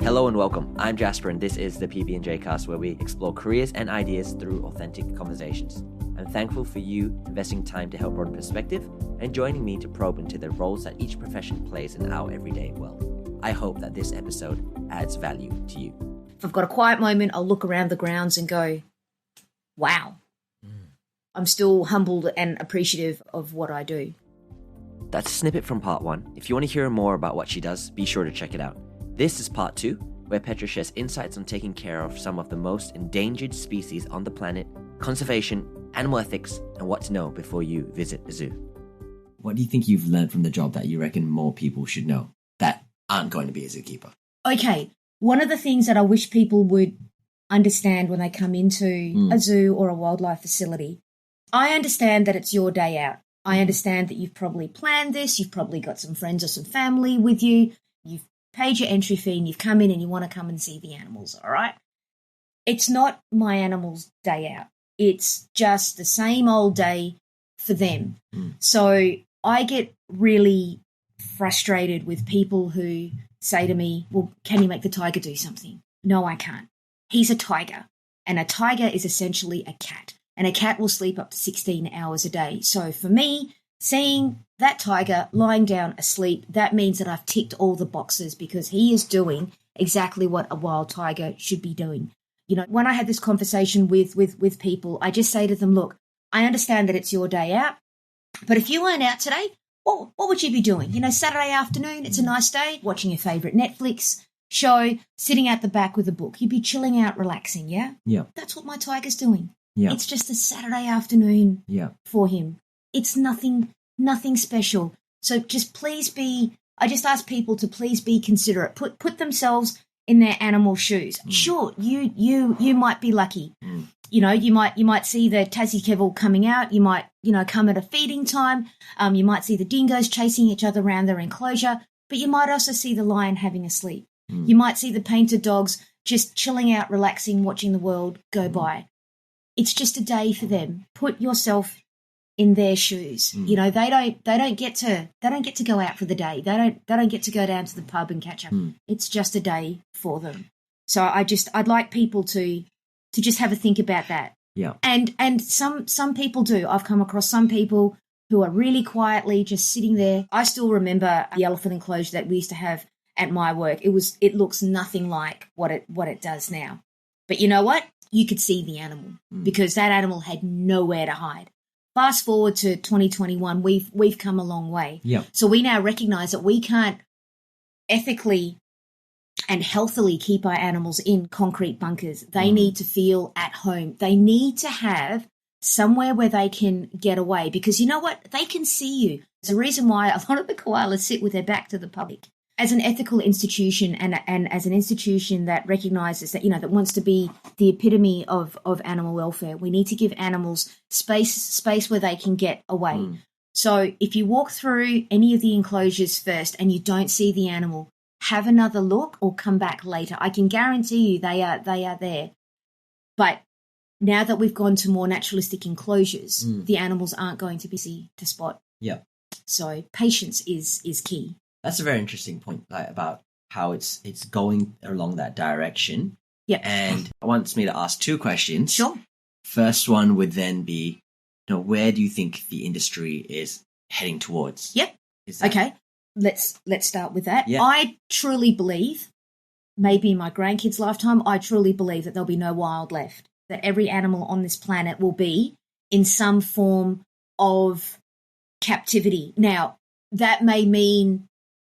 Hello and welcome. I'm Jasper and this is the PBandJ Cast, where we explore careers and ideas through authentic conversations. I'm thankful for you investing time to help broaden perspective and joining me to probe into the roles that each profession plays in our everyday world. I hope that this episode adds value to you. If I've got a quiet moment, I'll look around the grounds and go, wow. I'm still humbled and appreciative of what I do. That's a snippet from part 1. If you want to hear more about what she does, be sure to check it out. This is part 2, where Petra shares insights on taking care of some of the most endangered species on the planet, conservation, animal ethics, and what to know before you visit a zoo. What do you think you've learned from the job that you reckon more people should know that aren't going to be a zookeeper? Okay, one of the things that I wish people would understand when they come into a zoo or a wildlife facility, I understand that it's your day out. I understand that you've probably planned this, you've probably got some friends or some family with you, you've paid your entry fee and you've come in and you want to come and see the animals, all right? It's not my animals' day out. It's just the same old day for them. So I get really frustrated with people who say to me, well, can you make the tiger do something? No, I can't. He's a tiger, and a tiger is essentially a cat, and a cat will sleep up to 16 hours a day. So for me, seeing that tiger lying down asleep, that means that I've ticked all the boxes because he is doing exactly what a wild tiger should be doing. You know, when I had this conversation with people, I just say to them, look, I understand that it's your day out, but if you weren't out today, what would you be doing? You know, Saturday afternoon, it's a nice day, watching your favourite Netflix show, sitting out the back with a book. You'd be chilling out, relaxing, yeah? Yeah. That's what my tiger's doing. Yeah. It's just a Saturday afternoon for him. It's nothing special. So just please I just ask people to please be considerate. Put themselves in their animal shoes. Sure, you might be lucky. You know, you might see the Tassie Kevil coming out. You might, come at a feeding time. You might see the dingoes chasing each other around their enclosure, but you might also see the lion having a sleep. You might see the painted dogs just chilling out, relaxing, watching the world go by. It's just a day for them. Put yourself in their shoes. You know, they don't get to go out for the day. They don't get to go down to the pub and catch up. It's just a day for them. So I'd like people to just have a think about that. Yeah. And some people do. I've come across some people who are really quietly just sitting there. I still remember the elephant enclosure that we used to have at my work. It looks nothing like what it does now. But you know what? You could see the animal because that animal had nowhere to hide. Fast forward to 2021, we've come a long way. Yeah. So we now recognize that we can't ethically and healthily keep our animals in concrete bunkers. They need to feel at home. They need to have somewhere where they can get away because you know what? They can see you. There's a reason why a lot of the koalas sit with their back to the public. As an ethical institution and as an institution that recognizes that, that wants to be the epitome of animal welfare, we need to give animals space where they can get away. So if you walk through any of the enclosures first and you don't see the animal, have another look or come back later. I can guarantee you they are there. But now that we've gone to more naturalistic enclosures, the animals aren't going to be easy to spot. Yeah. So patience is key. That's a very interesting point about how it's going along that direction. Yeah. And it wants me to ask 2 questions. Sure. First one would then be, where do you think the industry is heading towards? Yep. Okay. Let's start with that. Yeah. I truly believe, maybe in my grandkids' lifetime, I truly believe that there'll be no wild left. That every animal on this planet will be in some form of captivity. Now, that may mean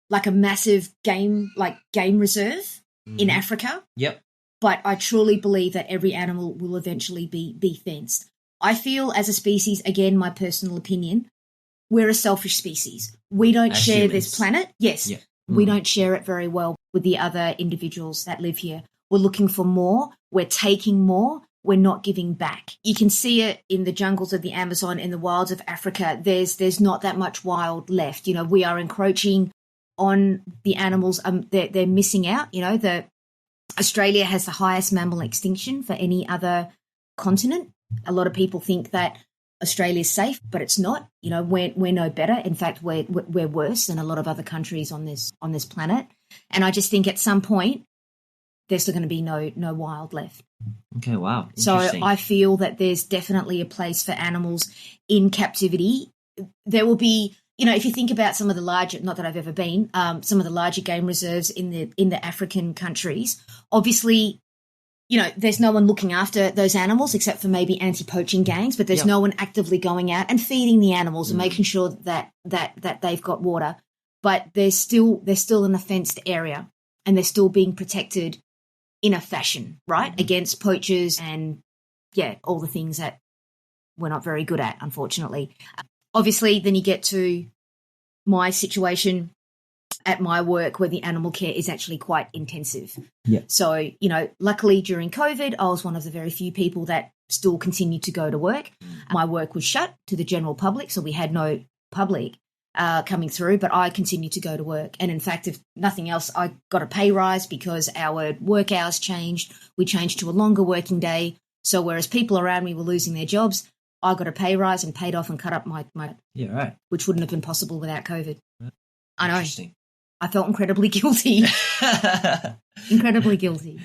like a massive game reserve in Africa. Yep. But I truly believe that every animal will eventually be fenced. I feel as a species, again, my personal opinion, we're a selfish species. We don't share humans. this planet. Yes. Yeah. We don't share it very well with the other individuals that live here. We're looking for more. We're taking more. We're not giving back. You can see it in the jungles of the Amazon, in the wilds of Africa. There's not that much wild left. We are encroaching on the animals. They're missing out. Australia has the highest mammal extinction for any other continent. A lot of people think that Australia's safe, but it's not. We're no better. In fact, we're worse than a lot of other countries on this planet. And I just think at some point there's still going to be no wild left. Okay, wow. So I feel that there's definitely a place for animals in captivity. There will be, if you think about some of the larger, not that I've ever been, some of the larger game reserves in the African countries, obviously, there's no one looking after those animals except for maybe anti-poaching gangs, but there's no one actively going out and feeding the animals and making sure that they've got water. But they're still in a fenced area and they're still being protected in a fashion, right, against poachers and, all the things that we're not very good at, unfortunately. Obviously, then you get to my situation at my work where the animal care is actually quite intensive. Yeah. So, luckily during COVID, I was one of the very few people that still continued to go to work. My work was shut to the general public, so we had no public coming through, but I continued to go to work. And in fact, if nothing else, I got a pay rise because our work hours changed. We changed to a longer working day. So whereas people around me were losing their jobs, I got a pay rise and paid off and cut up my yeah, right, which wouldn't have been possible without COVID. Right. I know. Interesting. I felt incredibly guilty. Incredibly guilty.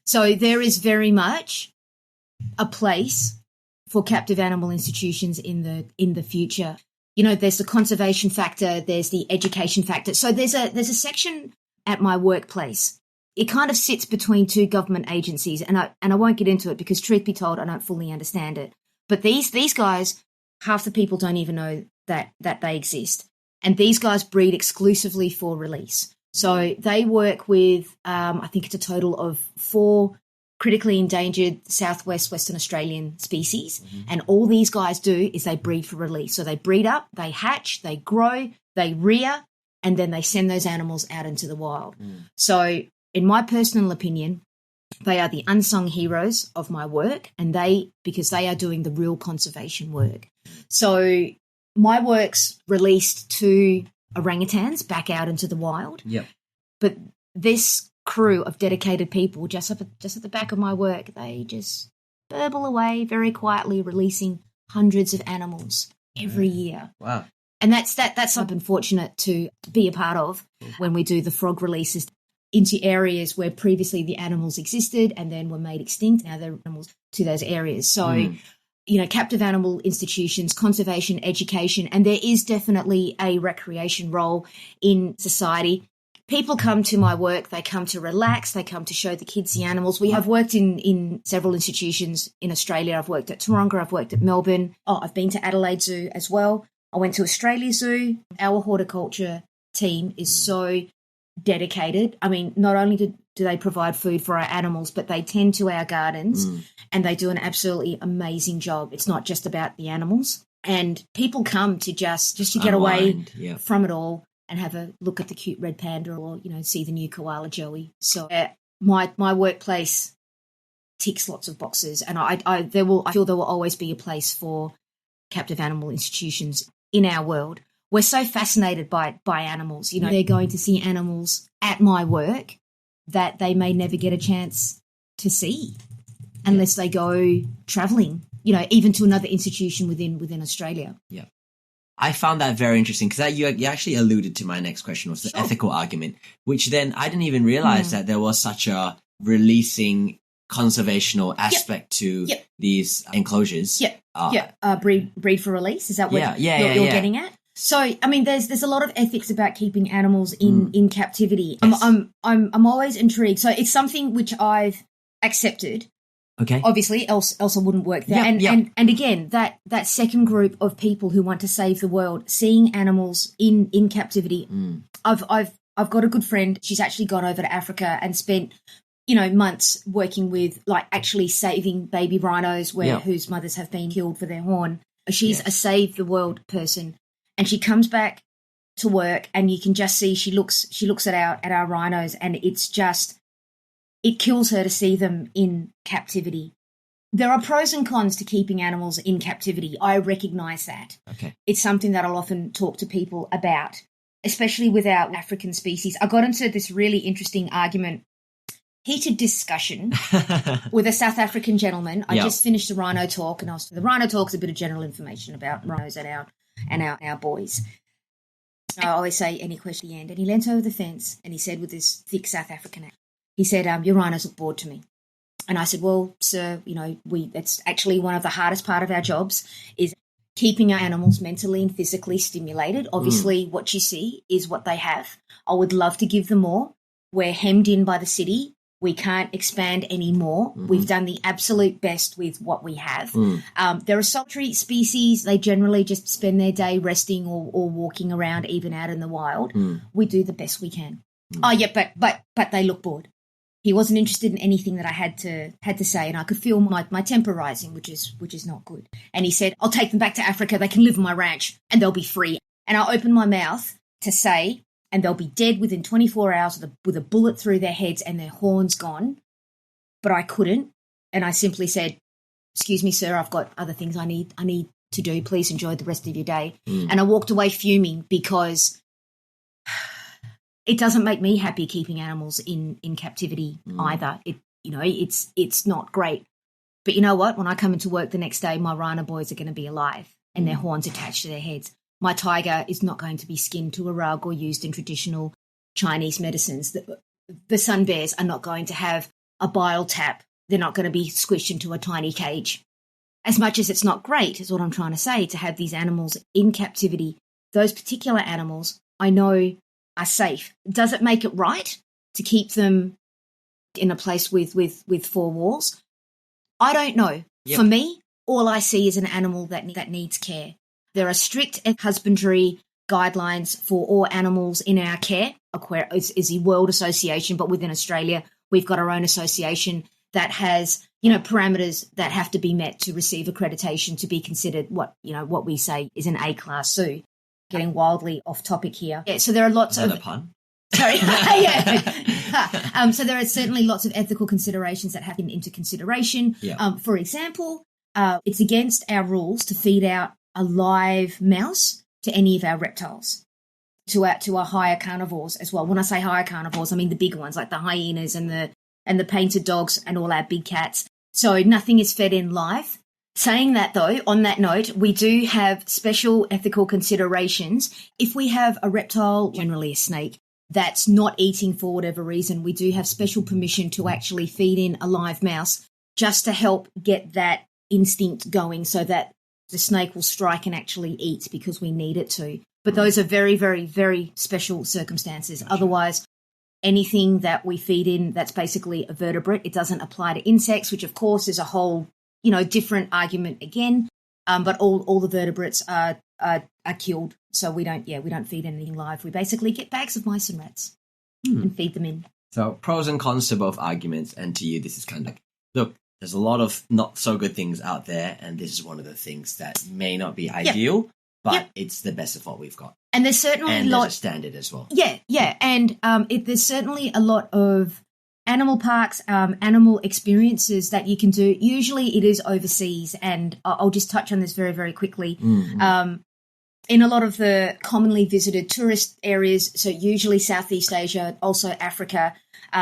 So there is very much a place for captive animal institutions in the future. There's the conservation factor, there's the education factor. So there's a section at my workplace. It kind of sits between two government agencies, and I won't get into it because, truth be told, I don't fully understand it. But these guys, half the people don't even know that they exist. And these guys breed exclusively for release. So they work with, I think it's a total of 4 critically endangered southwest Western Australian species. And all these guys do is they breed for release. So they breed up, they hatch, they grow, they rear, and then they send those animals out into the wild. So in my personal opinion, they are the unsung heroes of my work, and because they are doing the real conservation work. So my work's released 2 orangutans back out into the wild. Yep. But this crew of dedicated people just at the back of my work, they just burble away very quietly, releasing hundreds of animals every year. Wow. And that's I've been fortunate to be a part of when we do the frog releases into areas where previously the animals existed and then were made extinct. Now they're animals to those areas. So, captive animal institutions, conservation, education, and there is definitely a recreation role in society. People come to my work, they come to relax, they come to show the kids the animals. We have worked in several institutions in Australia. I've worked at Taronga, I've worked at Melbourne. I've been to Adelaide Zoo as well. I went to Australia Zoo. Our horticulture team is so dedicated. I mean, not only do they provide food for our animals, but they tend to our gardens and they do an absolutely amazing job. It's not just about the animals. And people come to just to get away from it all and have a look at the cute red panda or, see the new koala Joey. So my workplace ticks lots of boxes, and I feel there will always be a place for captive animal institutions in our world. We're so fascinated by animals. They're going to see animals at my work that they may never get a chance to see unless they go travelling, even to another institution within Australia. Yeah. I found that very interesting because you actually alluded to my next question, was the ethical argument, which then I didn't even realize that there was such a releasing conservational aspect to these enclosures. Breed for release. Is that what you're getting at? So, I mean, there's a lot of ethics about keeping animals in captivity. Yes. I'm always intrigued. So it's something which I've accepted. Okay. Obviously, else I wouldn't work there. And again, that second group of people who want to save the world, seeing animals in captivity. I've got a good friend. She's actually gone over to Africa and spent months working with actually saving baby rhinos whose mothers have been killed for their horn. She's a save the world person. And she comes back to work, and you can just see she looks at our rhinos, and it kills her to see them in captivity. There are pros and cons to keeping animals in captivity. I recognise that. Okay. It's something that I'll often talk to people about, especially with our African species. I got into this really interesting heated discussion with a South African gentleman. I just finished the rhino talk, and the rhino talk's a bit of general information about rhinos and our boys. So I always say any question at the end. And he leant over the fence and he said with this thick South African accent, He said, your rhinos look bored to me. And I said, well, sir, it's actually one of the hardest part of our jobs is keeping our animals mentally and physically stimulated. Obviously, what you see is what they have. I would love to give them more. We're hemmed in by the city. We can't expand anymore. Mm-hmm. We've done the absolute best with what we have. There are solitary species. They generally just spend their day resting or walking around, even out in the wild. We do the best we can. Oh, yeah, but they look bored. He wasn't interested in anything that I had to say, and I could feel my temper rising, which is not good. And he said, I'll take them back to Africa. They can live on my ranch, and they'll be free. And I opened my mouth to say, and they'll be dead within 24 hours with a bullet through their heads and their horns gone. But I couldn't. And I simply said, excuse me, sir, I've got other things I need to do. Please enjoy the rest of your day. And I walked away fuming because it doesn't make me happy keeping animals in captivity either. It's not great. But you know what? When I come into work the next day, my rhino boys are going to be alive and their horns attached to their heads. My tiger is not going to be skinned to a rug or used in traditional Chinese medicines. The sun bears are not going to have a bile tap. They're not going to be squished into a tiny cage. As much as it's not great, is what I'm trying to say, to have these animals in captivity, those particular animals I know are safe. Does it make it right to keep them in a place with four walls? I don't know. Yep. For me, all I see is an animal that needs care. There are strict husbandry guidelines for all animals in our care. Is the World Association, but within Australia, we've got our own association that has, parameters that have to be met to receive accreditation to be considered what we say is an A-class zoo. Getting wildly off topic here. Yeah, so there are lots of... Is that a pun? Sorry. Yeah. So there are certainly lots of ethical considerations that have been into consideration. Yeah. For example, it's against our rules to feed out a live mouse to any of our reptiles, to our higher carnivores as well. When I say higher carnivores, I mean the big ones like the hyenas and the painted dogs and all our big cats. So nothing is fed in live. Saying that, though, on that note, we do have special ethical considerations. If we have a reptile, generally a snake, that's not eating for whatever reason, we do have special permission to actually feed in a live mouse just to help get that instinct going so that the snake will strike and actually eat because we need it to. But those are very, very, very special circumstances. Gotcha. Otherwise, anything that we feed in that's basically a vertebrate, it doesn't apply to insects, which, of course, is a whole different argument again, but all the vertebrates are killed, so we don't feed anything live. We basically get bags of mice and rats and feed them in. So pros and cons to both arguments, and to you, this is kind of like, look, there's a lot of not so good things out there, and this is one of the things that may not be ideal, but it's the best of what we've got. And there's certainly there's a standard as well. Yeah, and there's certainly a lot of animal parks, animal experiences that you can do. Usually it is overseas, and I'll just touch on this very, very quickly. Mm-hmm. In a lot of the commonly visited tourist areas, so usually Southeast Asia, also Africa,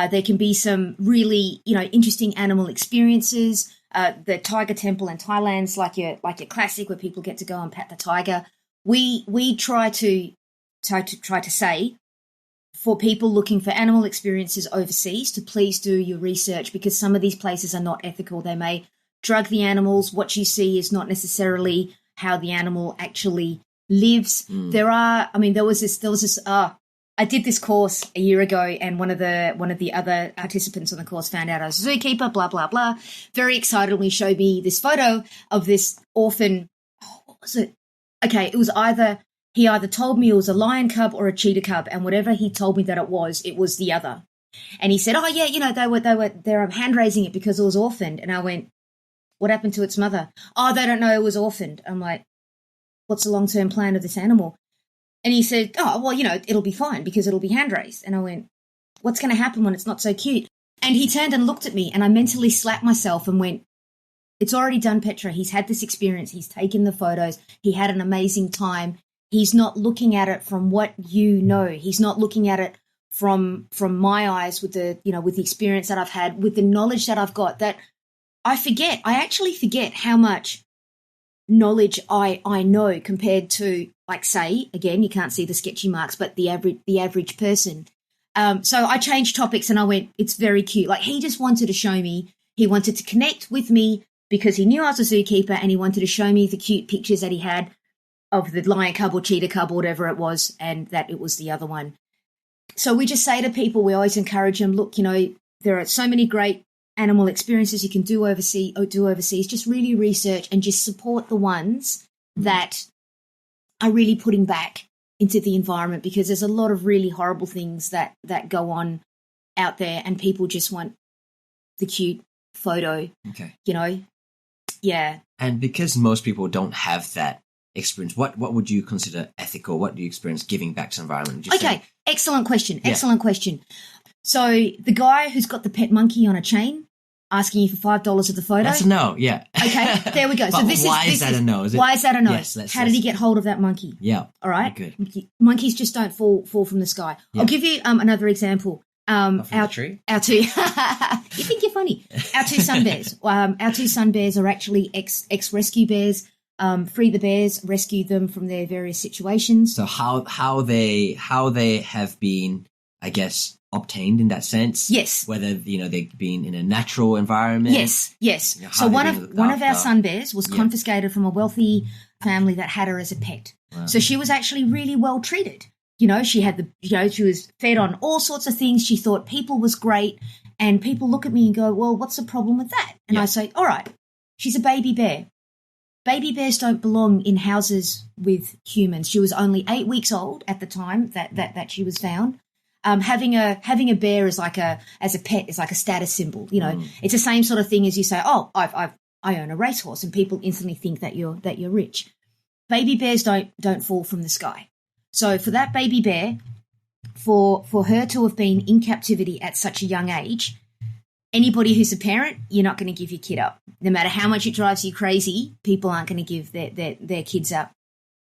there can be some really, interesting animal experiences. The Tiger Temple in Thailand's like your classic where people get to go and pet the tiger. We try to say, for people looking for animal experiences overseas, to please do your research, because some of these places are not ethical. They may drug the animals. What you see is not necessarily how the animal actually lives. There was this I did this course a year ago, and one of the other participants on the course found out I was a zookeeper, blah, blah, blah. Very excitedly showed me this photo of this orphan. What was it? Okay, it was he either told me it was a lion cub or a cheetah cub, and whatever he told me that it was the other. And he said, "Oh yeah, they're hand raising it because it was orphaned." And I went, "What happened to its mother?" "Oh, they don't know it was orphaned." I'm like, "What's the long-term plan of this animal?" And he said, "Oh, well, it'll be fine because it'll be hand raised." And I went, "What's going to happen when it's not so cute?" And he turned and looked at me, and I mentally slapped myself and went, "It's already done, Petra. He's had this experience. He's taken the photos. He had an amazing time. He's not looking at it from what you know. He's not looking at it from my eyes with the experience that I've had, with the knowledge that I've got, that I actually forget how much knowledge I know compared to, like, say, again, you can't see the sketchy marks, but the average person. So I changed topics and I went, it's very cute. Like he just wanted to show me, he wanted to connect with me because he knew I was a zookeeper and he wanted to show me the cute pictures that he had of the lion cub or cheetah cub or whatever it was, and that it was the other one. So we just say to people, we always encourage them, look, you know, there are so many great animal experiences you can do overseas. Just really research and just support the ones that are really putting back into the environment, because there's a lot of really horrible things that go on out there and people just want the cute photo. Okay. You know? Yeah. And because most people don't have that experience, what would you consider ethical? What do you experience giving back to the environment? Okay, excellent question. Excellent question. So the guy who's got the pet monkey on a chain asking you for $5 of the photo. That's a no, yeah. Okay, there we go. So why is that a no? Why is that a no? Yes, How did he get hold of that monkey? Yeah. All right. Good. Monkeys just don't fall from the sky. Yeah. I'll give you another example. From the tree? Our two. You think you're funny? Our two sun bears. Our two sun bears are actually ex-rescue bears. Free the bears, rescue them from their various situations. So how they have been, I guess, obtained in that sense. Yes. Whether, you know, they've been in a natural environment. Yes. You know, so one of our sun bears was confiscated from a wealthy family that had her as a pet. Wow. So she was actually really well treated. You know, she had she was fed on all sorts of things. She thought people was great, and people look at me and go, well, what's the problem with that? And I say, all right, she's a baby bear. Baby bears don't belong in houses with humans. She was only 8 weeks old at the time that she was found. Having a bear as a pet is like a status symbol. You know, it's the same sort of thing as you say, oh, I own a racehorse, and people instantly think that you're rich. Baby bears don't fall from the sky. So for that baby bear, for her to have been in captivity at such a young age, anybody who's a parent, you're not going to give your kid up. No matter how much it drives you crazy, people aren't going to give their kids up.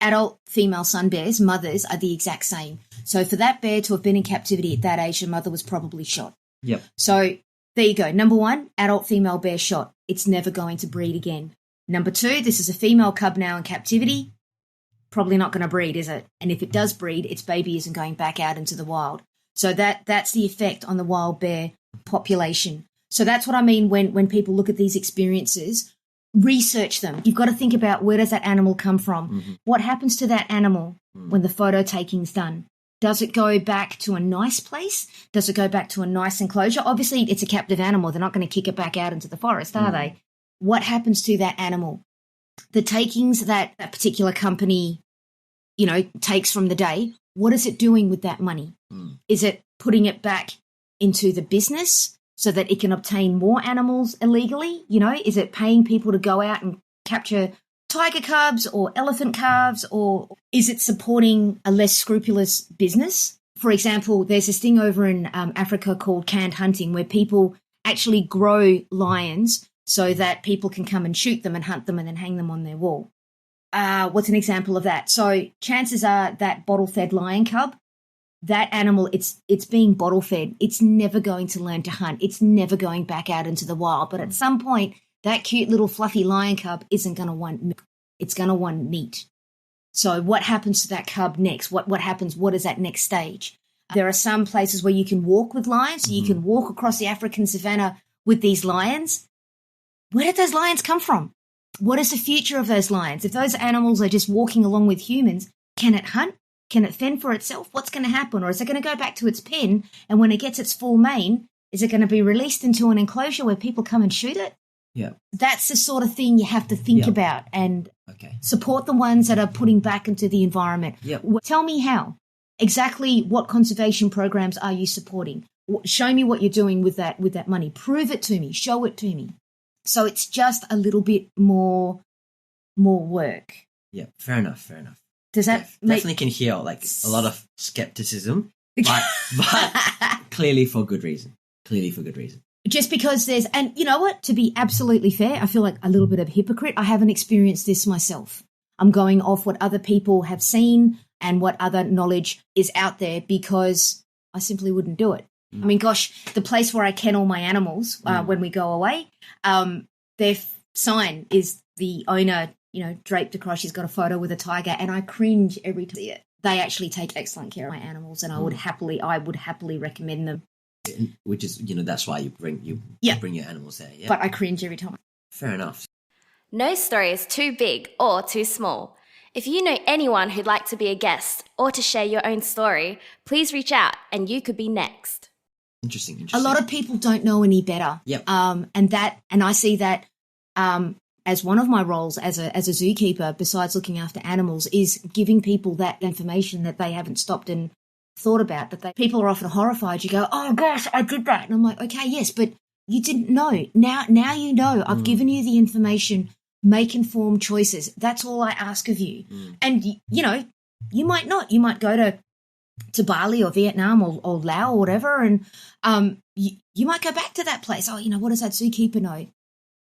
Adult female sun bears, mothers, are the exact same. So for that bear to have been in captivity at that age, the mother was probably shot. Yep. So there you go. Number one, adult female bear shot. It's never going to breed again. Number two, this is a female cub now in captivity. Probably not going to breed, is it? And if it does breed, its baby isn't going back out into the wild. So that's the effect on the wild bear population. So that's what I mean when people look at these experiences, research them. You've got to think about, where does that animal come from? Mm-hmm. What happens to that animal when the photo taking's done? Does it go back to a nice place? Does it go back to a nice enclosure? Obviously, it's a captive animal. They're not going to kick it back out into the forest, are they? What happens to that animal? The takings that particular company, you know, takes from the day, what is it doing with that money? Is it putting it back into the business so that it can obtain more animals illegally? You know, is it paying people to go out and capture tiger cubs or elephant calves, or is it supporting a less scrupulous business? For example, there's this thing over in Africa called canned hunting, where people actually grow lions so that people can come and shoot them and hunt them and then hang them on their wall. What's an example of that? So chances are that bottle-fed lion cub, that animal, it's being bottle-fed. It's never going to learn to hunt. It's never going back out into the wild. But at some point, that cute little fluffy lion cub isn't going to want milk. It's going to want meat. So what happens to that cub next? What happens? What is that next stage? There are some places where you can walk with lions. So you can walk across the African savannah with these lions. Where did those lions come from? What is the future of those lions? If those animals are just walking along with humans, can it hunt? Can it fend for itself? What's going to happen? Or is it going to go back to its pen, and when it gets its full mane, is it going to be released into an enclosure where people come and shoot it? Yeah. That's the sort of thing you have to think about and support the ones that are putting back into the environment. Yep. Tell me how. Exactly what conservation programs are you supporting? Show me what you're doing with that money. Prove it to me. Show it to me. So it's just a little bit more work. Yeah, fair enough. Does that definitely can hear like a lot of skepticism, but clearly for good reason. Just because and you know what, to be absolutely fair, I feel like a little bit of a hypocrite. I haven't experienced this myself. I'm going off what other people have seen and what other knowledge is out there, because I simply wouldn't do it. I mean, gosh, the place where I kennel my animals when we go away, their sign is the owner, you know, draped across. She's got a photo with a tiger, and I cringe every time I see it. they actually take excellent care of my animals, and I would happily recommend them. Which is, that's why you bring your animals there. Yeah. But I cringe every time. Fair enough. No story is too big or too small. If you know anyone who'd like to be a guest or to share your own story, please reach out and you could be next. Interesting. A lot of people don't know any better. Yep. And I see that as one of my roles as a zookeeper, besides looking after animals, is giving people that information that they haven't stopped and thought about. People are often horrified. You go, oh gosh, I did that, and I'm like, okay, yes, but you didn't know. Now you know. I've given you the information. Make informed choices. That's all I ask of you. And you might not. You might go to Bali or Vietnam or Laos or whatever, and you might go back to that place. Oh, what does that zookeeper know?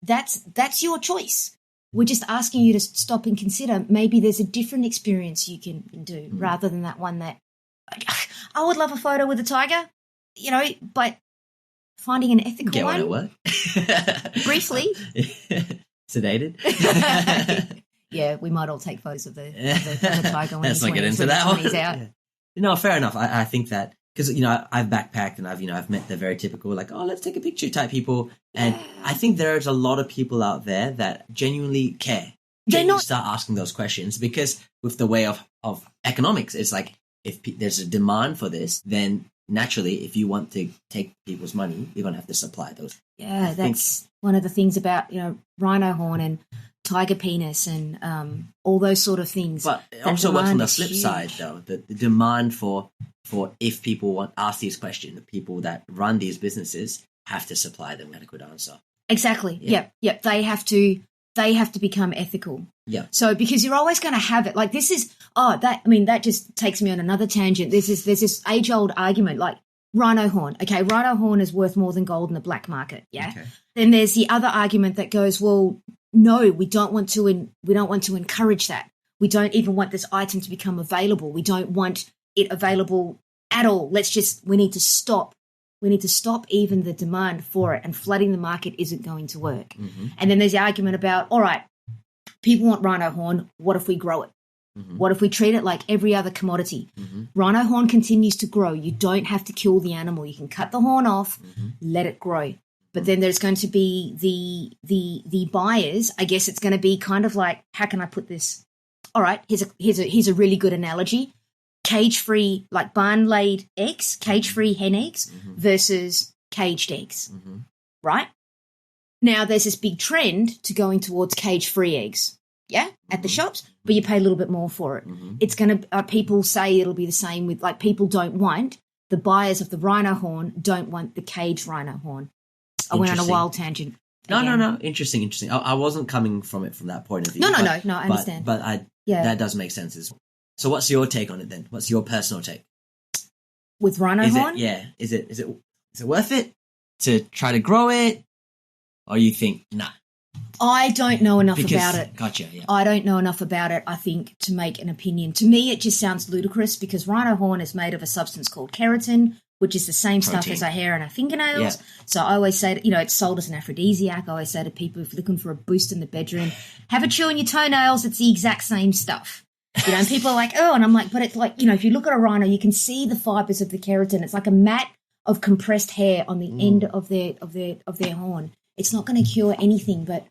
That's your choice. We're just asking you to stop and consider. Maybe there's a different experience you can do rather than that one that I would love a photo with a tiger, but finding an ethical one. Get one at work. Briefly. Sedated. Yeah, we might all take photos of the tiger when Let's not get into that one. He's out. Yeah. No, fair enough. I think that because I've backpacked and I've met the very typical let's take a picture type people, and I think there's a lot of people out there that genuinely care. Start asking those questions, because with the way of economics, it's like if there's a demand for this, then naturally, if you want to take people's money, you're going to have to supply those. Yeah, that's one of the things about, rhino horn and tiger penis and all those sort of things. But also what's on the flip side, though, the demand for if people ask these questions, the people that run these businesses have to supply them an adequate answer. Exactly. Yeah. Yep. They have to become ethical. Yeah. So because you're always going to have it. Like this is that just takes me on another tangent. There's this age old argument like rhino horn. Okay, rhino horn is worth more than gold in the black market. Yeah. Okay. Then there's the other argument that goes, well, no, we don't want to encourage that. We don't even want this item to become available. We don't want it available at all. We need to stop. We need to stop even the demand for it, and flooding the market isn't going to work. Mm-hmm. And then there's the argument about, all right, people want rhino horn. What if we grow it? Mm-hmm. What if we treat it like every other commodity? Mm-hmm. Rhino horn continues to grow. You don't have to kill the animal. You can cut the horn off, let it grow. But then there's going to be the buyers. I guess it's going to be kind of like, how can I put this? All right, here's a really good analogy. Cage-free, like barn-laid eggs, cage-free hen eggs versus caged eggs, right? Now, there's this big trend to going towards cage-free eggs, at the shops, but you pay a little bit more for it. It's going to, people say it'll be the same with, like, the buyers of the rhino horn don't want the caged rhino horn. I went on a wild tangent. No. Interesting. I wasn't coming from it from that point of view. No, I understand. But that does make sense as well. So what's your take on it then? What's your personal take? With rhino horn? Is it worth it to try to grow it? Or you think, nah? I don't know enough about it. Gotcha, yeah. I don't know enough about it, I think, to make an opinion. To me, it just sounds ludicrous because rhino horn is made of a substance called keratin, which is the same stuff as our hair and our fingernails. Yeah. So I always say, it's sold as an aphrodisiac. I always say to people, if you're looking for a boost in the bedroom, have a chew on your toenails. It's the exact same stuff. And people are like, oh, and I'm like, but it's like, if you look at a rhino, you can see the fibers of the keratin. It's like a mat of compressed hair on the end of their horn. It's not going to cure anything, but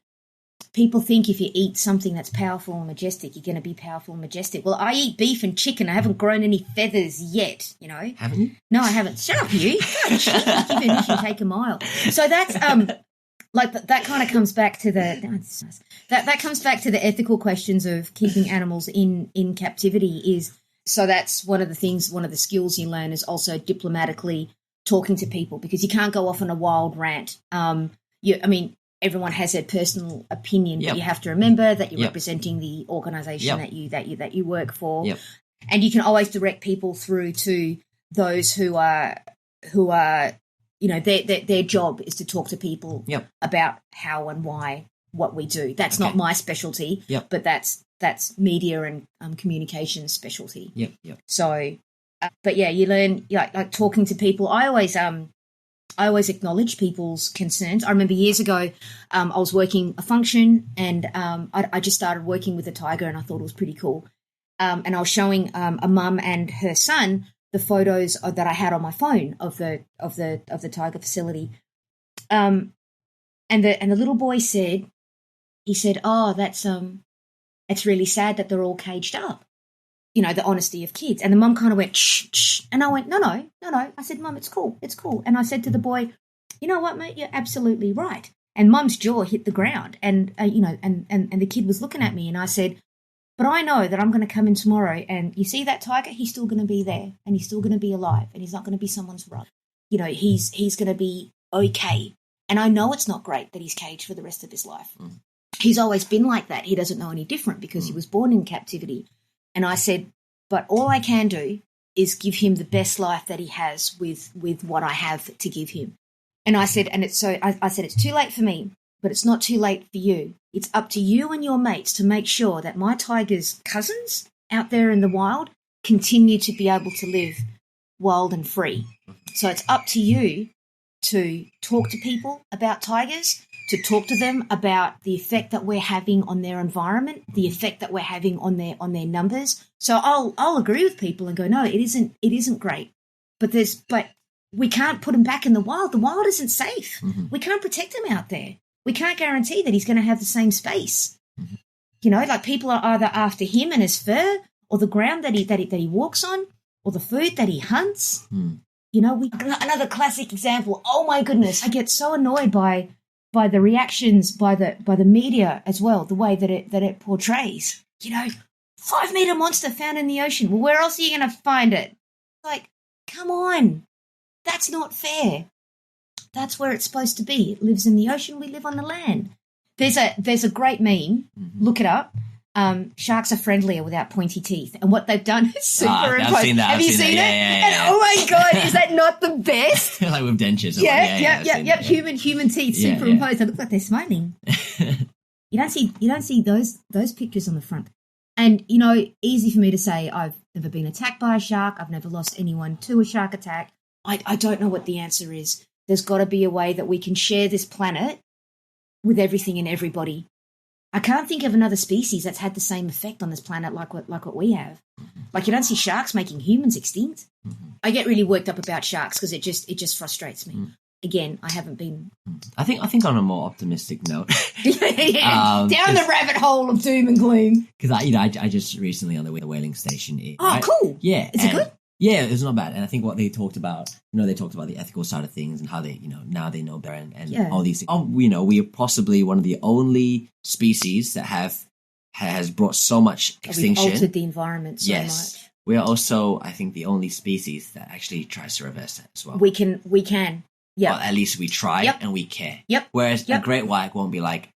people think if you eat something that's powerful and majestic, you're going to be powerful and majestic. Well, I eat beef and chicken. I haven't grown any feathers yet, Haven't you? No, I haven't. Shut up, you. Even if you take a mile. So that's like that kind of comes back to that comes back to the ethical questions of keeping animals in captivity. So that's one of the skills you learn is also diplomatically talking to people, because you can't go off on a wild rant. Everyone has their personal opinion, but you have to remember that you're representing the organisation that you work for, and you can always direct people through to those who are their job is to talk to people about how and why what we do. That's not my specialty, but that's media and communications specialty. So, but you learn like talking to people. I always acknowledge people's concerns. I remember years ago, I was working a function and I just started working with a tiger and I thought it was pretty cool. and I was showing a mum and her son the photos that I had on my phone of the tiger facility. And the little boy said, "Oh, that's it's really sad that they're all caged up." You know, the honesty of kids. And the mum kind of went, "Shh, shh." And I went, No. I said, "Mum, it's cool. And I said to the boy, "You know what, mate? You're absolutely right." And Mum's jaw hit the ground, and and the kid was looking at me, and I said, "But I know that I'm going to come in tomorrow, and you see that tiger? He's still going to be there, and he's still going to be alive, and he's not going to be someone's rug. You know, he's going to be okay. And I know it's not great that he's caged for the rest of his life. He's always been like that. He doesn't know any different because he was born in captivity." And I said, "But all I can do is give him the best life that he has with what I have to give him." And I said, I said, "It's too late for me, but it's not too late for you. It's up to you and your mates to make sure that my tiger's cousins out there in the wild continue to be able to live wild and free. So it's up to you to talk to people about tigers, to talk to them about the effect that we're having on their environment, the effect that we're having on their numbers." So I'll agree with people and go, "No, it isn't great. But we can't put him back in the wild. The wild isn't safe. We can't protect him out there. We can't guarantee that he's going to have the same space." You know, like people are either after him and his fur, or the ground that he walks on, or the food that he hunts. You know, another classic example. Oh my goodness, I get so annoyed by the reactions by the media as well, the way that it portrays. You know, 5-meter monster found in the ocean. Well, where else are you going to find it? Like, come on. That's not fair. That's where it's supposed to be. It lives in the ocean. We live on the land. There's a great meme. Look it up. Sharks are friendlier without pointy teeth. And what they've done is superimposed. I've seen that. Have you seen it? Yeah. And oh my God, is that not the best? Like with dentures. Yeah. Human teeth superimposed. They look like they're smiling. You don't see those pictures on the front. And, you know, easy for me to say I've never been attacked by a shark. I've never lost anyone to a shark attack. I don't know what the answer is. There's got to be a way that we can share this planet with everything and everybody. I can't think of another species that's had the same effect on this planet like what we have. Like, you don't see sharks making humans extinct. I get really worked up about sharks because it just frustrates me. Again, I haven't been. I think on a more optimistic note. Down the rabbit hole of doom and gloom. Because I just recently on the whaling station. Right? Cool. Yeah. Is it good? Yeah, it's not bad. And I think what they talked about, they talked about the ethical side of things and how they, now they know better and all these things. We are possibly one of the only species that has brought so much extinction. We've altered the environment so much. We are also, I think, the only species that actually tries to reverse that as well. We can. Yeah. Well, at least we try and we care. Yep. Whereas a great white won't be like,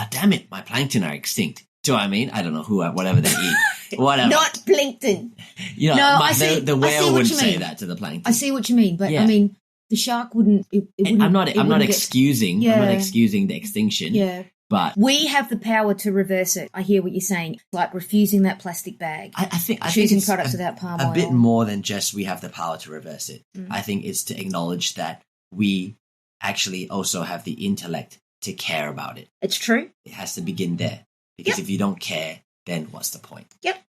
damn it, my plankton are extinct. Do you know what I mean? I don't know whatever they eat. Whatever. Not plankton. No, I see, the whale wouldn't say that to the plankton. I see what you mean, but I mean, the shark wouldn't. I'm not excusing the extinction. Yeah. But we have the power to reverse it. I hear what you're saying, like refusing that plastic bag. I think choosing products without palm oil. A bit more than just we have the power to reverse it. I think it's to acknowledge that we actually also have the intellect to care about it. It's true. It has to begin there. Because if you don't care, then what's the point? Yep.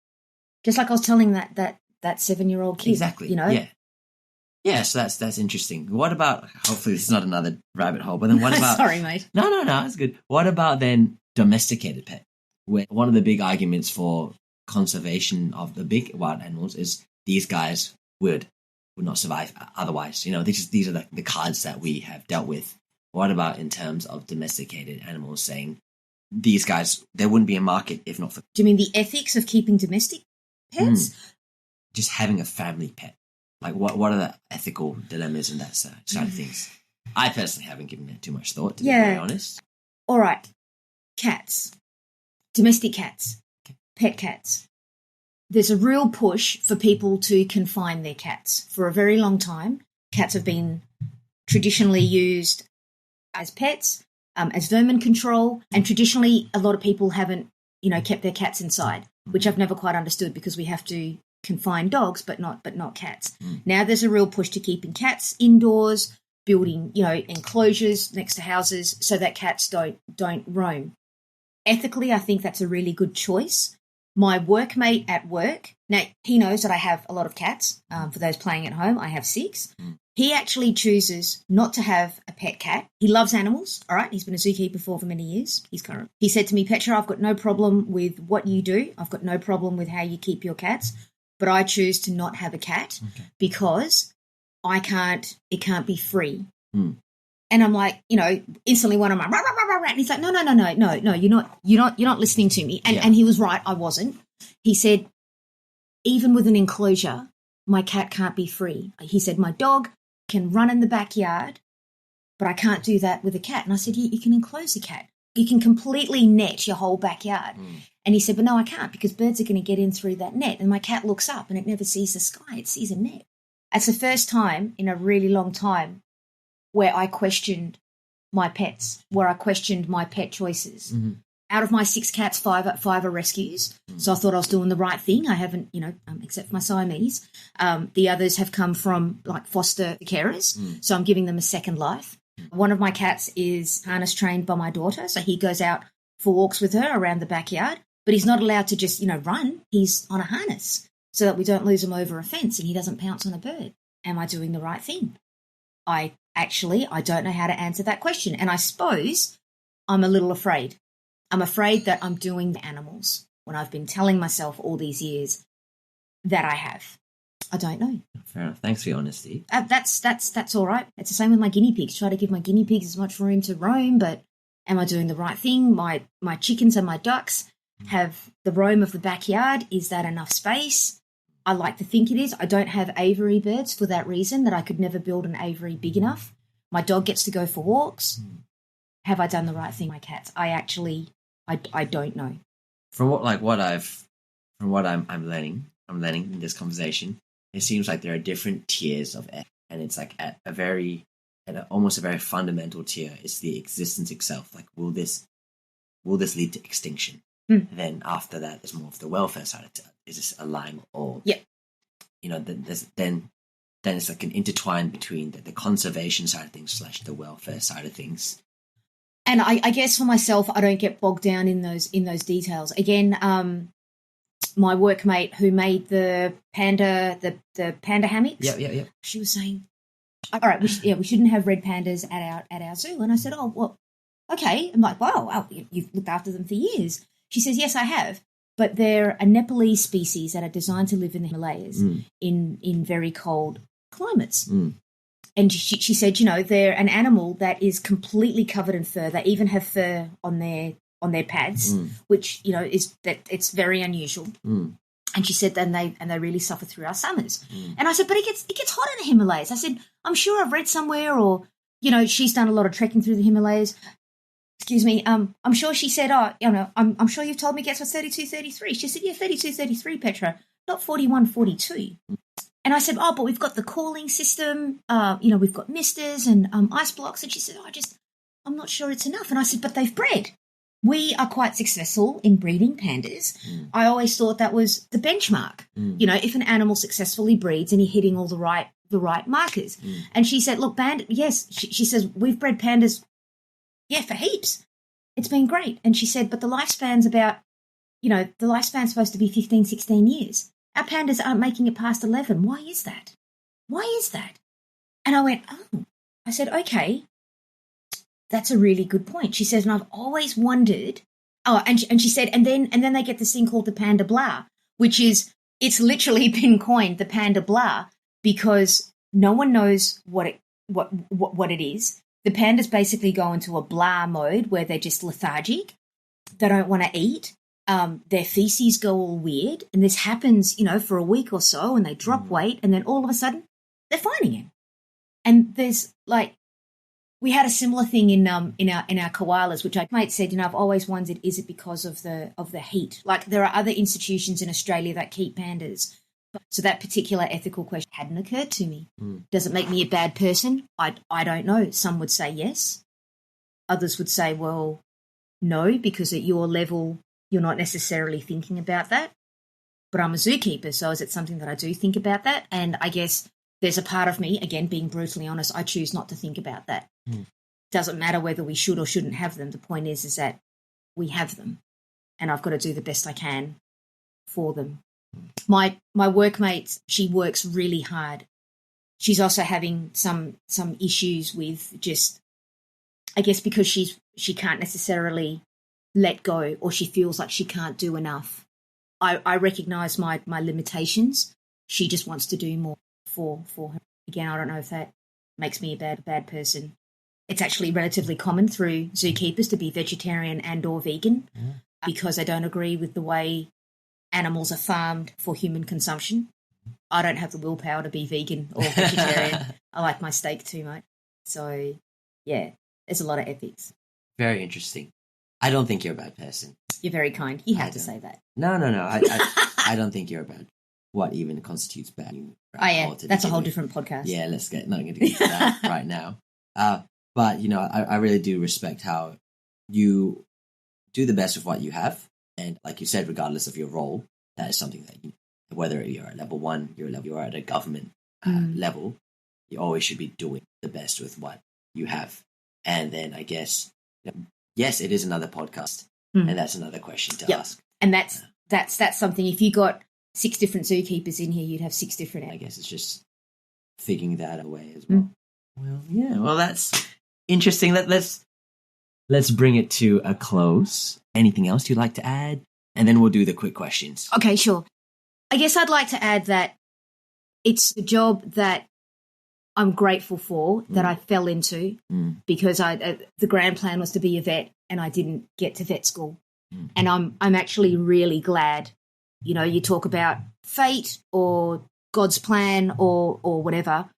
Just like I was telling that 7-year-old kid. Exactly. Yeah. Yeah, so that's interesting. What about, hopefully this is not another rabbit hole, but then what about... Sorry, mate. No, it's good. What about then domesticated pet? Where one of the big arguments for conservation of the big wild animals is these guys would not survive otherwise. These are the cards that we have dealt with. What about in terms of domesticated animals, saying these guys, there wouldn't be a market if not for... Do you mean the ethics of keeping domestic pets? Just having a family pet. Like, what are the ethical dilemmas in that side of things? I personally haven't given it too much thought, to be very honest. All right. Cats. Domestic cats. Pet cats. There's a real push for people to confine their cats. For a very long time, cats have been traditionally used as pets, as vermin control, and traditionally a lot of people haven't, kept their cats inside, which I've never quite understood because we have to confine dogs but not cats. Now there's a real push to keeping cats indoors, building, enclosures next to houses so that cats don't roam. Ethically, I think that's a really good choice. My workmate at work, now he knows that I have a lot of cats. For those playing at home, I have 6. He actually chooses not to have a pet cat. He loves animals, all right? He's been a zookeeper for over many years. He's current. He said to me, Petra, I've got no problem with what you do. I've got no problem with how you keep your cats, but I choose to not have a cat because it can't be free. And I'm like, instantly one of my, and he's like, no, you're not listening to me. And he was right, I wasn't. He said, even with an enclosure, my cat can't be free. He said, my dog can run in the backyard, but I can't do that with a cat. And I said, you can enclose a cat. You can completely net your whole backyard. And he said, but no, I can't because birds are going to get in through that net. And my cat looks up and it never sees the sky. It sees a net. It's the first time in a really long time where I questioned my pets, where I questioned my pet choices. Out of my 6 cats, 5 are rescues. So I thought I was doing the right thing. I haven't, except for my Siamese. The others have come from like foster carers. So I'm giving them a second life. One of my cats is harness trained by my daughter. So he goes out for walks with her around the backyard, but he's not allowed to just, run. He's on a harness so that we don't lose him over a fence and he doesn't pounce on a bird. Am I doing the right thing? I don't know how to answer that question. And I suppose I'm a little afraid. I'm afraid that I'm doing the animals when I've been telling myself all these years that I have. I don't know. Fair enough. Thanks for your honesty. That's all right. It's the same with my guinea pigs. Try to give my guinea pigs as much room to roam, but am I doing the right thing? My chickens and my ducks have the roam of the backyard. Is that enough space? I like to think it is. I don't have aviary birds for that reason, that I could never build an aviary big enough. My dog gets to go for walks. Have I done the right thing, my cats? I don't know. From what I'm learning in this conversation, it seems like there are different tiers of it, and it's like at almost a very fundamental tier. It's the existence itself. Like, will this lead to extinction? Then after that, there's more of the welfare side of it. Is this a line or then it's like an intertwine between the conservation side of things / the welfare side of things. And I guess for myself, I don't get bogged down in those details. Again, my workmate who made the panda hammocks. Yeah. She was saying, all right, we shouldn't have red pandas at our zoo. And I said, oh well, okay. I'm like, wow, you've looked after them for years. She says, yes, I have, but they're a Nepalese species that are designed to live in the Himalayas in very cold climates. And she said, they're an animal that is completely covered in fur. They even have fur on their pads, which is that it's very unusual. And she said, and they really suffer through our summers. And I said, but it gets hot in the Himalayas. I said, I'm sure I've read somewhere, or she's done a lot of trekking through the Himalayas. Excuse me. I'm sure she said, I'm sure you've told me it gets to 32, 33. She said, yeah, 32, 33, Petra, not 41, 42. And I said, oh, but we've got the cooling system, we've got misters and ice blocks. And she said, I'm not sure it's enough. And I said, but they've bred. We are quite successful in breeding pandas. I always thought that was the benchmark. If an animal successfully breeds and you're hitting all the right markers. And she said, look, yes, she says, we've bred pandas, for heaps. It's been great. And she said, but the lifespan's supposed to be 15, 16 years. Our pandas aren't making it past 11. Why is that? And I went, oh. I said, okay, that's a really good point. She says, and I've always wondered. Oh, and she said, and then they get this thing called the panda blah, which is, it's literally been coined the panda blah because no one knows what it is. The pandas basically go into a blah mode where they're just lethargic. They don't want to eat. Their feces go all weird, and this happens, for a week or so, and they drop weight, and then all of a sudden they're fine again. And there's we had a similar thing in our koalas, which I mate said, I've always wondered, is it because of the heat? Like, there are other institutions in Australia that keep pandas, so that particular ethical question hadn't occurred to me. Does it make me a bad person? I don't know. Some would say yes. Others would say, well, no, because at your level you're not necessarily thinking about that. But I'm a zookeeper, so is it something that I do think about that? And I guess there's a part of me, again, being brutally honest, I choose not to think about that. Doesn't matter whether we should or shouldn't have them. The point is that we have them, and I've got to do the best I can for them. My workmate, she works really hard. She's also having some issues with just, I guess, because she can't necessarily let go, or she feels like she can't do enough. I recognise my limitations. She just wants to do more for her. Again, I don't know if that makes me a bad person. It's actually relatively common through zookeepers to be vegetarian and or vegan because I don't agree with the way animals are farmed for human consumption. I don't have the willpower to be vegan or vegetarian. I like my steak too much. So, yeah, there's a lot of ethics. Very interesting. I don't think you're a bad person. You're very kind. You have to say that. No. I don't think you're a bad. What even constitutes bad? That's a whole different podcast. Yeah, not going to get into that right now. But, I really do respect how you do the best with what you have. And like you said, regardless of your role, that is something that whether you're at level 1, you're at a government level, you always should be doing the best with what you have. And then I guess, yes, it is another podcast. And that's another question to ask. And that's something, if you got 6 different zookeepers in here, you'd have 6 different. I guess it's just figuring that away as well. Well, yeah. Well, that's interesting. Let's bring it to a close. Anything else you'd like to add? And then we'll do the quick questions. Okay, sure. I guess I'd like to add that it's a job that I'm grateful for, that I fell into because the grand plan was to be a vet and I didn't get to vet school. And I'm actually really glad. You talk about fate or God's plan or whatever.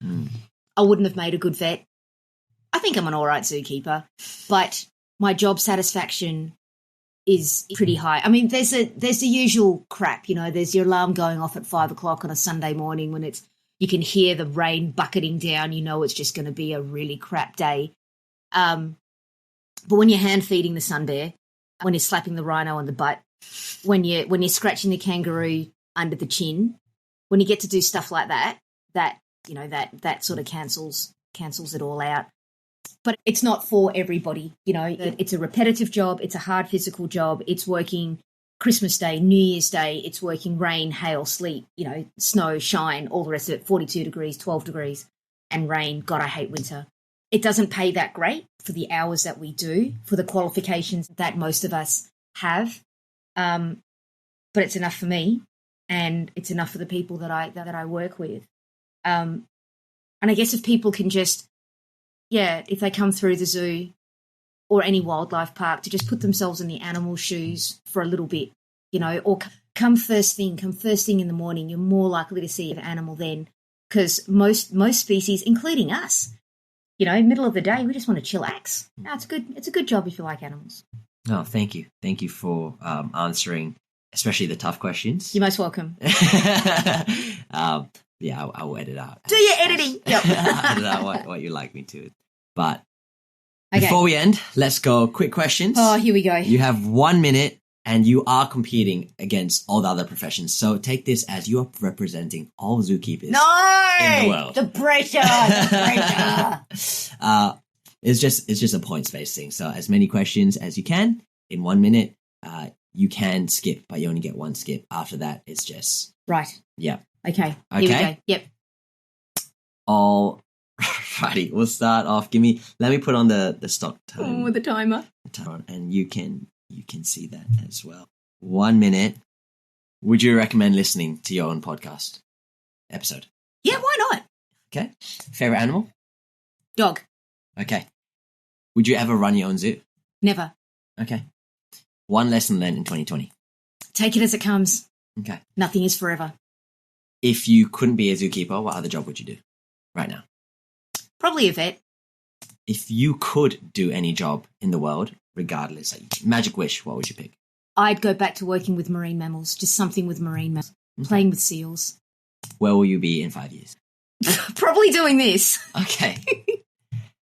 I wouldn't have made a good vet. I think I'm an all right zookeeper, but my job satisfaction is pretty high. I mean, there's the usual crap, there's your alarm going off at 5 o'clock on a Sunday morning when you can hear the rain bucketing down, it's just going to be a really crap day. But when you're hand feeding the sun bear, when you're slapping the rhino on the butt, when you're scratching the kangaroo under the chin, when you get to do stuff like that sort of cancels it all out. But it's not for everybody, It's a repetitive job. It's a hard physical job. It's working Christmas Day, New Year's Day. It's working rain, hail, sleet, snow, shine, all the rest of it, 42 degrees, 12 degrees, and rain. God, I hate winter. It doesn't pay that great for the hours that we do, for the qualifications that most of us have. But it's enough for me, and it's enough for the people that I work with. And I guess if people can just, if they come through the zoo or any wildlife park, to just put themselves in the animal shoes for a little bit, or come first thing in the morning, you're more likely to see an animal then, because most species, including us, middle of the day, we just want to chillax. No, it's a good job if you like animals. Oh, thank you. Thank you for answering, especially the tough questions. You're most welcome. Yeah, I'll edit out. Do your editing. Yep. Edit out what you like me to. But before we end, let's go quick questions. Oh, here we go. You have 1 minute and you are competing against all the other professions. So take this as you are representing all zookeepers in the world. The pressure. It's just a points-based thing. So as many questions as you can in 1 minute. You can skip, but you only get 1 skip. After that, it's just... Right. Yeah. Okay. Here we go. Yep. All righty. We'll start off. Let me put on the stock time. With the timer. And you can see that as well. 1 minute. Would you recommend listening to your own podcast episode? Yeah, why not? Okay. Favorite animal? Dog. Okay. Would you ever run your own zoo? Never. Okay. 1 lesson learned in 2020. Take it as it comes. Okay. Nothing is forever. If you couldn't be a zookeeper, what other job would you do right now? Probably a vet. If you could do any job in the world, regardless, like magic wish, what would you pick? I'd go back to working with marine mammals, just something with marine mammals, playing with seals. Where will you be in 5 years? Probably doing this. Okay.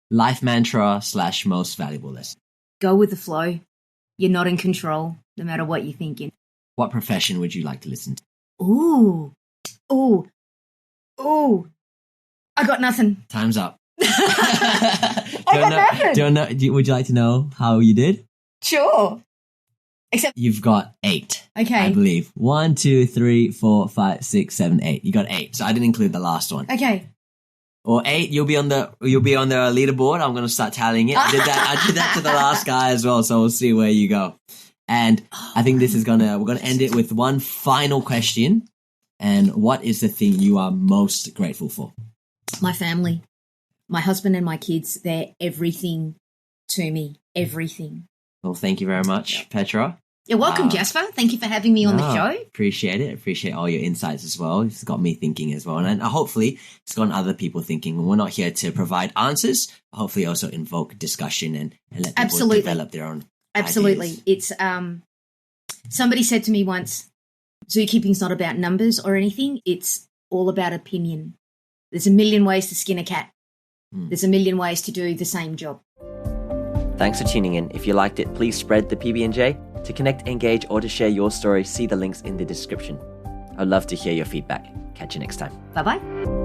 Life mantra / most valuable lesson. Go with the flow. You're not in control, no matter what you're thinking. What profession would you like to listen to? Ooh. I got nothing. Time's up. I got nothing. Would you like to know how you did? Sure. Except You've got 8. Okay. I believe. 1, 2, 3, 4, 5, 6, 7, 8. You got 8. So I didn't include the last one. okay. Or 8, you'll be on the leaderboard. I'm gonna start tallying it. I did that to the last guy as well, so we'll see where you go. And I think we're gonna end it with one final question. And what is the thing you are most grateful for? My family, my husband and my kids, they're everything to me. Everything. Well, thank you very much, Petra. You're welcome, Jasper. Thank you for having me on the show. Appreciate it. Appreciate all your insights as well. It's got me thinking as well. And hopefully it's gotten other people thinking. We're not here to provide answers, but hopefully also invoke discussion and let people develop their own ideas. It's somebody said to me once, zookeeping's not about numbers or anything. It's all about opinion. There's a million ways to skin a cat. There's a million ways to do the same job. Thanks for tuning in. If you liked it, please spread the PB&J. To connect, engage, or to share your story, see the links in the description. I'd love to hear your feedback. Catch you next time. Bye-bye.